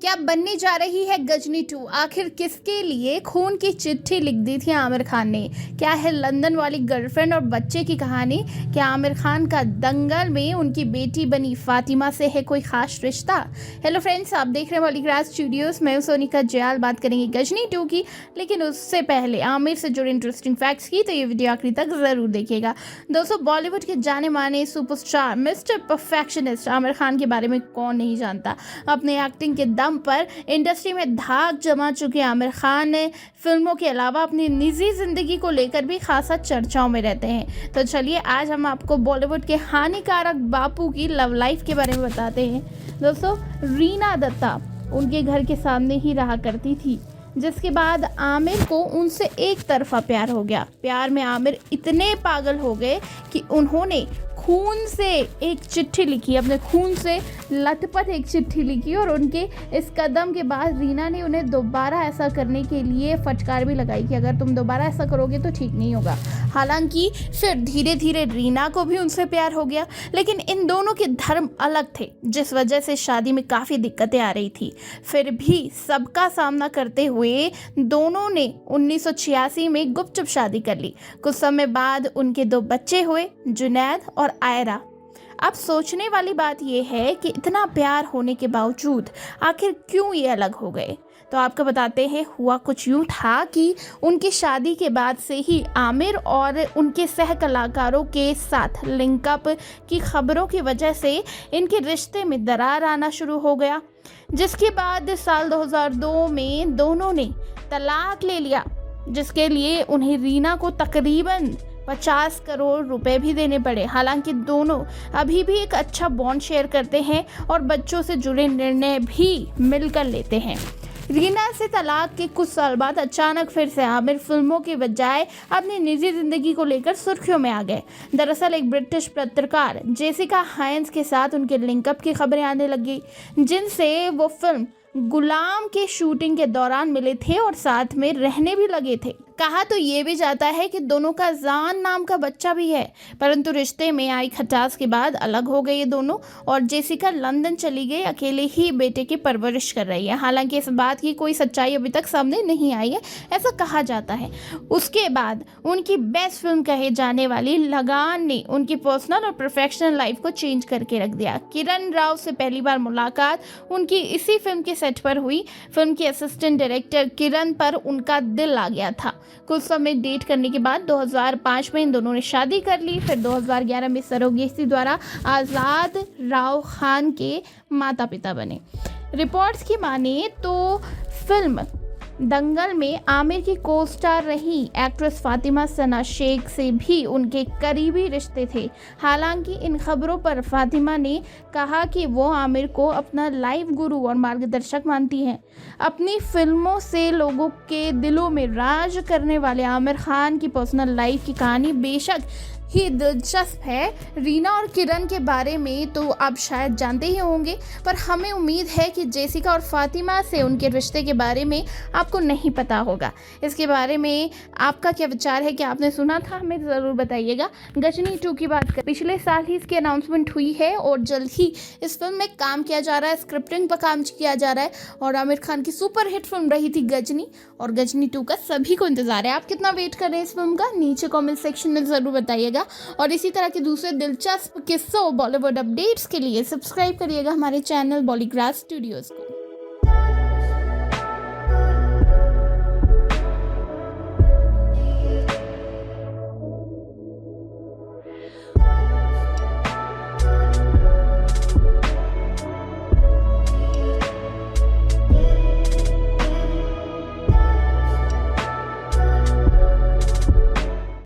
क्या बनने जा रही है गजनी 2? आखिर किसके लिए खून की चिट्ठी लिख दी थी आमिर खान ने? क्या है लंदन वाली गर्लफ्रेंड और बच्चे की कहानी? क्या आमिर खान का दंगल में उनकी बेटी बनी फातिमा से है कोई खास रिश्ता? हेलो फ्रेंड्स, आप देख रहे हैं बॉलीग्रास स्टूडियोज। मैं सोनिका जयाल। बात करेंगे गजनी 2 की, लेकिन उससे पहले आमिर से जुड़े इंटरेस्टिंग फैक्ट्स की, तो ये वीडियो आखिरी तक जरूर देखिएगा। दोस्तों, बॉलीवुड के जाने माने superstar mister perfectionist Aamir Khan के बारे में कौन नहीं जानता। अपने एक्टिंग के दम पर इंडस्ट्री में धाक जमा चुके आमिर खान ने फिल्मों के अलावा अपनी निजी जिंदगी को लेकर भी खासा चर्चाओं में रहते हैं। तो चलिए आज हम आपको बॉलीवुड के हानिकारक बापू की लव लाइफ के बारे में बताते हैं। दोस्तों, रीना दत्ता उनके घर के सामने ही रहा करती थी, जिसके बाद आमिर को उनसे एक तरफा प्यार हो गया। प्यार में आमिर इतने पागल हो गए कि उन्होंने खून से एक चिट्ठी लिखी, अपने खून से लथपथ एक चिट्ठी लिखी, और उनके इस कदम के बाद रीना ने उन्हें दोबारा ऐसा करने के लिए फटकार भी लगाई कि अगर तुम दोबारा ऐसा करोगे तो ठीक नहीं होगा। हालांकि फिर धीरे धीरे रीना को भी उनसे प्यार हो गया, लेकिन इन दोनों के धर्म अलग थे, जिस वजह से शादी में काफ़ी दिक्कतें आ रही थी। फिर भी सबका सामना करते हुए दोनों ने 1986 में गुपचुप शादी कर ली। कुछ समय बाद उनके 2 बच्चे हुए, जुनैद और आयरा। अब सोचने वाली बात यह है कि इतना प्यार होने के बावजूद आखिर क्यों ये अलग हो गए। तो आपको बताते हैं, हुआ कुछ यूँ था कि उनकी शादी के बाद से ही आमिर और उनके सह कलाकारों के साथ लिंकअप की खबरों की वजह से इनके रिश्ते में दरार आना शुरू हो गया, जिसके बाद साल 2002 में दोनों ने तलाक ले लिया, जिसके लिए उन्हें रीना को तकरीबन 50 करोड़ रुपए भी देने पड़े। हालांकि दोनों अभी भी एक अच्छा बॉन्ड शेयर करते हैं और बच्चों से जुड़े निर्णय भी मिलकर लेते हैं। रीना से तलाक के कुछ साल बाद अचानक फिर से आमिर फिल्मों के बजाय अपनी निजी जिंदगी को लेकर सुर्खियों में आ गए। दरअसल एक ब्रिटिश पत्रकार जेसिका हाइंस के साथ उनके लिंकअप की खबरें आने लगी, जिनसे वो फिल्म गुलाम के शूटिंग के दौरान मिले थे और साथ में रहने भी लगे थे। कहा तो ये भी जाता है कि दोनों का जान नाम का बच्चा भी है, परंतु रिश्ते में आई खटास के बाद अलग हो गए ये दोनों, और जेसिका लंदन चली गई, अकेले ही बेटे की परवरिश कर रही है। हालांकि इस बात की कोई सच्चाई अभी तक सामने नहीं आई है, ऐसा कहा जाता है। उसके बाद उनकी बेस्ट फिल्म कहे जाने वाली लगान ने उनकी पर्सनल और प्रोफेशनल लाइफ को चेंज करके रख दिया। किरण राव से पहली बार मुलाकात उनकी इसी फिल्म के सेट पर हुई। फिल्म के असिस्टेंट डायरेक्टर किरण पर उनका दिल आ गया था। कुछ समय डेट करने के बाद 2005 में इन दोनों ने शादी कर ली। फिर 2011 में सरोगेसी द्वारा आज़ाद राव खान के माता पिता बने। रिपोर्ट्स की माने तो फिल्म दंगल में आमिर की को स्टार रही एक्ट्रेस फातिमा सना शेख से भी उनके करीबी रिश्ते थे। हालांकि इन खबरों पर फातिमा ने कहा कि वो आमिर को अपना लाइफ गुरु और मार्गदर्शक मानती हैं। अपनी फिल्मों से लोगों के दिलों में राज करने वाले आमिर खान की पर्सनल लाइफ की कहानी बेशक ही दिलचस्प है। रीना और किरण के बारे में तो आप शायद जानते ही होंगे, पर हमें उम्मीद है कि जेसिका और फातिमा से उनके रिश्ते के बारे में आपको नहीं पता होगा। इसके बारे में आपका क्या विचार है, कि आपने सुना था, हमें ज़रूर बताइएगा। गजनी 2 की बात कर, पिछले साल ही इसकी अनाउंसमेंट हुई है और जल्द ही इस फिल्म में काम किया जा रहा है, स्क्रिप्टिंग पर काम किया जा रहा है। और आमिर खान की सुपर हिट फिल्म रही थी गजनी, और गजनी 2 का सभी को इंतजार है। आप कितना वेट कर रहे हैं इस फिल्म का, नीचे कॉमेंट सेक्शन में ज़रूर बताइएगा। और इसी तरह के दूसरे दिलचस्प किस्सों बॉलीवुड अपडेट्स के लिए सब्सक्राइब करिएगा हमारे चैनल बॉलीग्रास स्टूडियोज को।